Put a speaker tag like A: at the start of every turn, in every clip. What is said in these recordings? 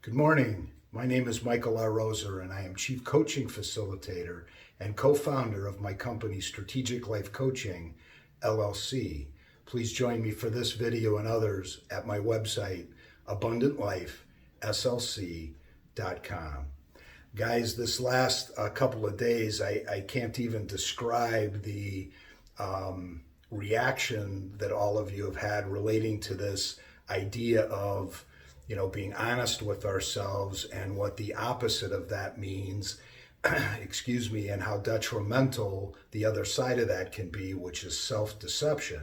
A: Good morning. My name is Michael R. Roser, and I am Chief Coaching Facilitator and co-founder of my company, Strategic Life Coaching, LLC. Please join me for this video and others at my website, abundantlifeslc.com. Guys, this last couple of days, I can't even describe the reaction that all of you have had relating to this idea of being honest with ourselves and what the opposite of that means, excuse me, and how detrimental the other side of that can be, which is self-deception,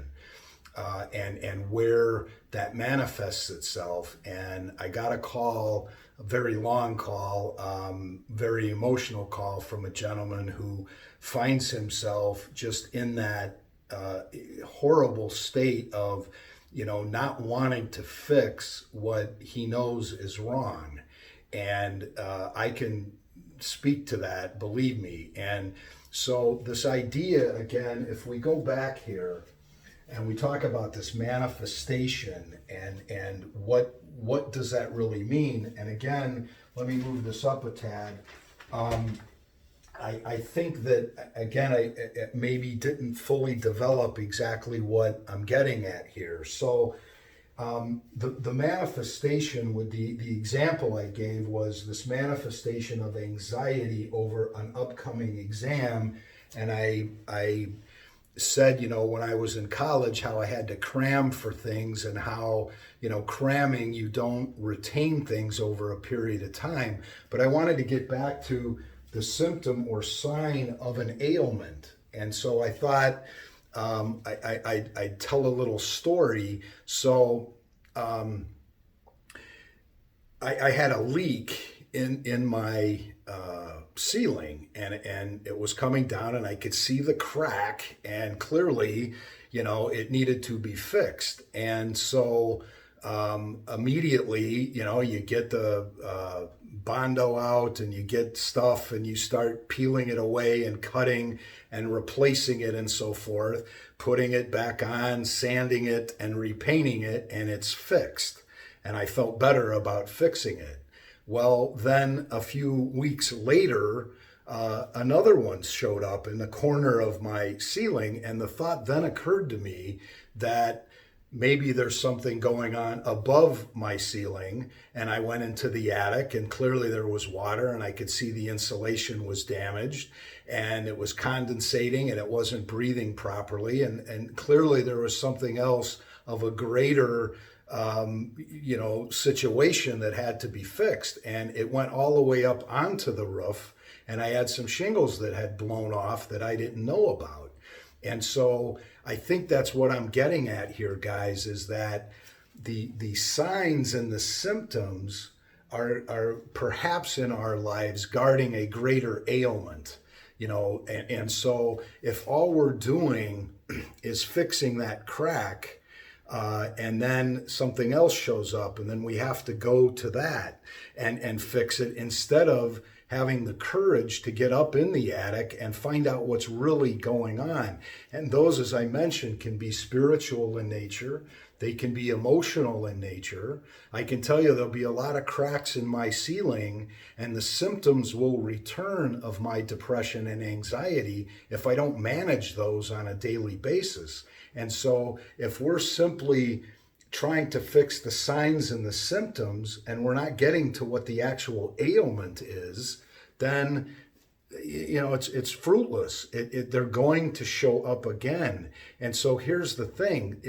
A: and where that manifests itself. And I got a call, a very long call, very emotional call from a gentleman who finds himself just in that horrible state of not wanting to fix what he knows is wrong. And I can speak to that, believe me. And so this idea, again, if we go back here and we talk about this manifestation and what does that really mean? And again, let me move this up a tad. I think that, again, I maybe didn't fully develop exactly what I'm getting at here. So the manifestation with the example I gave was this manifestation of anxiety over an upcoming exam. And I said, when I was in college, how I had to cram for things and how, cramming, you don't retain things over a period of time. But I wanted to get back to the symptom or sign of an ailment. And so I thought I'd tell a little story. So I had a leak in my ceiling, and it was coming down, and I could see the crack, and clearly, it needed to be fixed. And so immediately, you get the Bondo out and you get stuff and you start peeling it away and cutting and replacing it and so forth, putting it back on, sanding it and repainting it, and it's fixed. And I felt better about fixing it. Well, then a few weeks later, another one showed up in the corner of my ceiling, and the thought then occurred to me that maybe there's something going on above my ceiling. And I went into the attic, and clearly there was water, and I could see the insulation was damaged and it was condensating and it wasn't breathing properly. And clearly there was something else of a greater situation that had to be fixed. And it went all the way up onto the roof, and I had some shingles that had blown off that I didn't know about. And so I think that's what I'm getting at here, guys, is that the signs and the symptoms are perhaps in our lives guarding a greater ailment, and so if all we're doing is fixing that crack, and then something else shows up, and then we have to go to that and fix it, instead of having the courage to get up in the attic and find out what's really going on. And those, as I mentioned, can be spiritual in nature. They can be emotional in nature. I can tell you there'll be a lot of cracks in my ceiling, and the symptoms will return of my depression and anxiety if I don't manage those on a daily basis. And so if we're simply trying to fix the signs and the symptoms, and we're not getting to what the actual ailment is, then it's fruitless. They're going to show up again. And so here's the thing: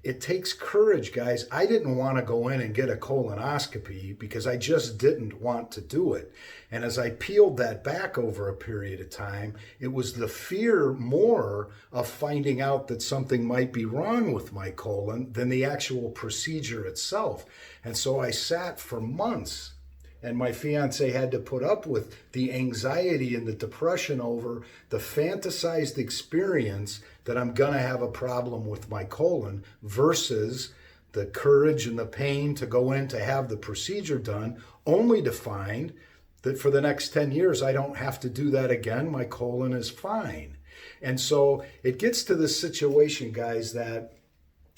A: it takes courage, guys. I didn't want to go in and get a colonoscopy because I just didn't want to do it. And as I peeled that back over a period of time, it was the fear more of finding out that something might be wrong with my colon than the actual procedure itself. And so I sat for months, and my fiance had to put up with the anxiety and the depression over the fantasized experience that I'm going to have a problem with my colon, versus the courage and the pain to go in to have the procedure done, only to find that for the next 10 years, I don't have to do that again. My colon is fine. And so it gets to this situation, guys, that,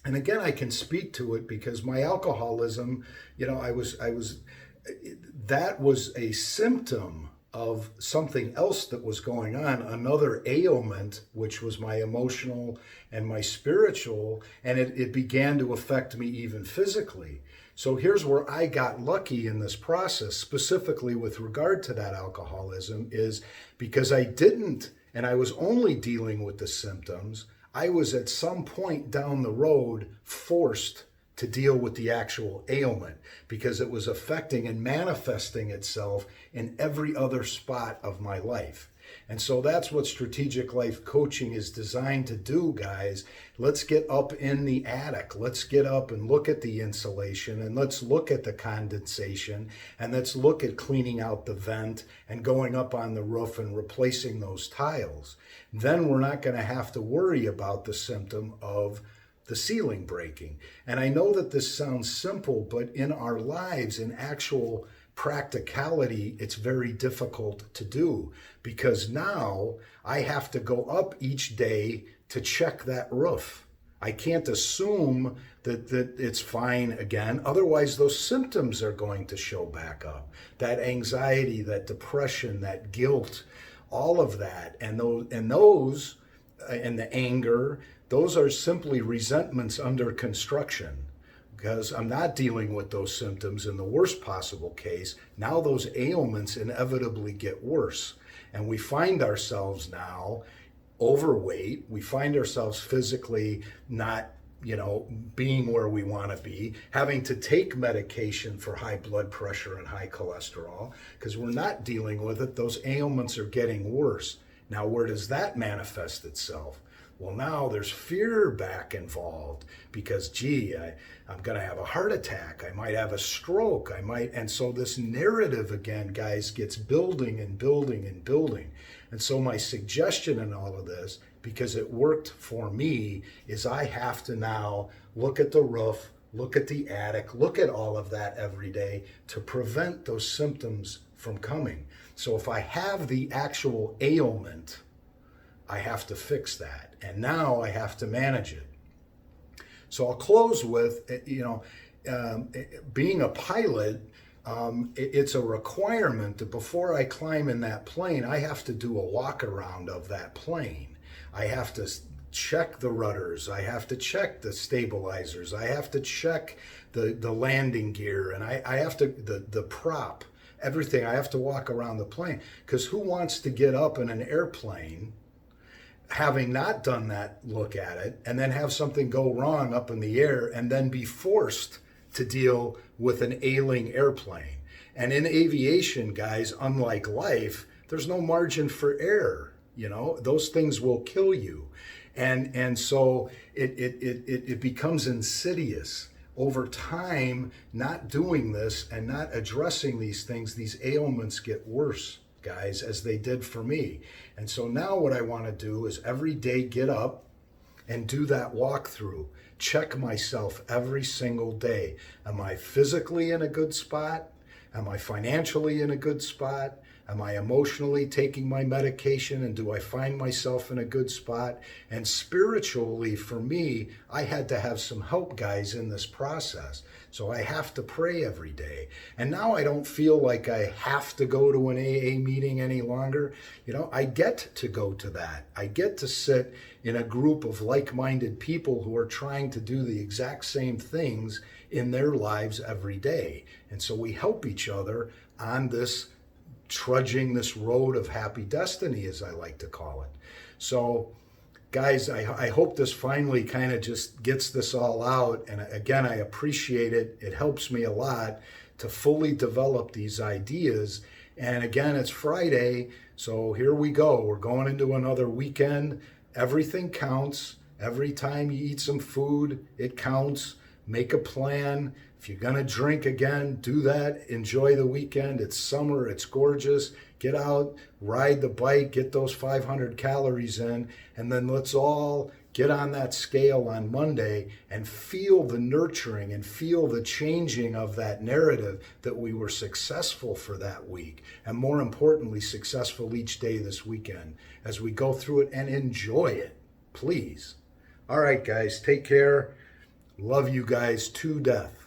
A: and again, I can speak to it because my alcoholism, I was that was a symptom of something else that was going on, another ailment, which was my emotional and my spiritual, and it began to affect me even physically. So here's where I got lucky in this process, specifically with regard to that alcoholism, is because I didn't, and I was only dealing with the symptoms, I was at some point down the road forced to deal with the actual ailment because it was affecting and manifesting itself in every other spot of my life. And so that's what strategic life coaching is designed to do, guys. Let's get up in the attic. Let's get up and look at the insulation, and let's look at the condensation, and let's look at cleaning out the vent and going up on the roof and replacing those tiles. Then we're not going to have to worry about the symptom of the ceiling breaking. And I know that this sounds simple, but in our lives, in actual practicality, it's very difficult to do, because now I have to go up each day to check that roof. I can't assume that it's fine again. Otherwise, those symptoms are going to show back up. That anxiety, that depression, that guilt, all of that, and the anger, those are simply resentments under construction, because I'm not dealing with those symptoms in the worst possible case. Now those ailments inevitably get worse, and we find ourselves now overweight. We find ourselves physically not, being where we want to be, having to take medication for high blood pressure and high cholesterol, because we're not dealing with it. Those ailments are getting worse. Now, where does that manifest itself? Well, now there's fear back involved because, I'm going to have a heart attack. I might have a stroke. And so this narrative again, guys, gets building and building and building. And so my suggestion in all of this, because it worked for me, is I have to now look at the roof, look at the attic, look at all of that every day to prevent those symptoms from coming. So if I have the actual ailment, I have to fix that. And now I have to manage it. So I'll close with, being a pilot, it's a requirement that before I climb in that plane, I have to do a walk around of that plane. I have to check the rudders. I have to check the stabilizers. I have to check the landing gear. And I have to, the prop, everything. I have to walk around the plane. Because who wants to get up in an airplane having not done that look at it, and then have something go wrong up in the air and then be forced to deal with an ailing airplane? And in aviation, guys, unlike life, there's no margin for error. Those things will kill you. And so it becomes insidious. Over time, not doing this and not addressing these things, these ailments get worse, guys, as they did for me. And so now what I want to do is every day get up and do that walkthrough. Check myself every single day. Am I physically in a good spot? Am I financially in a good spot? Am I emotionally taking my medication, and do I find myself in a good spot? And spiritually, for me, I had to have some help, guys, in this process. So I have to pray every day. And now I don't feel like I have to go to an AA meeting any longer. I get to go to that. I get to sit in a group of like-minded people who are trying to do the exact same things in their lives every day. And so we help each other on this trudging this road of happy destiny, as I like to call it. So, guys, I hope this finally kind of just gets this all out. And again, I appreciate it. It helps me a lot to fully develop these ideas. And again, it's Friday, so here we go. We're going into another weekend. Everything counts. Every time you eat some food, it counts. Make a plan. If you're going to drink again, do that. Enjoy the weekend. It's summer. It's gorgeous. Get out, ride the bike, get those 500 calories in, and then let's all get on that scale on Monday and feel the nurturing and feel the changing of that narrative that we were successful for that week. And more importantly, successful each day this weekend as we go through it and enjoy it, please. All right, guys, take care. Love you guys to death.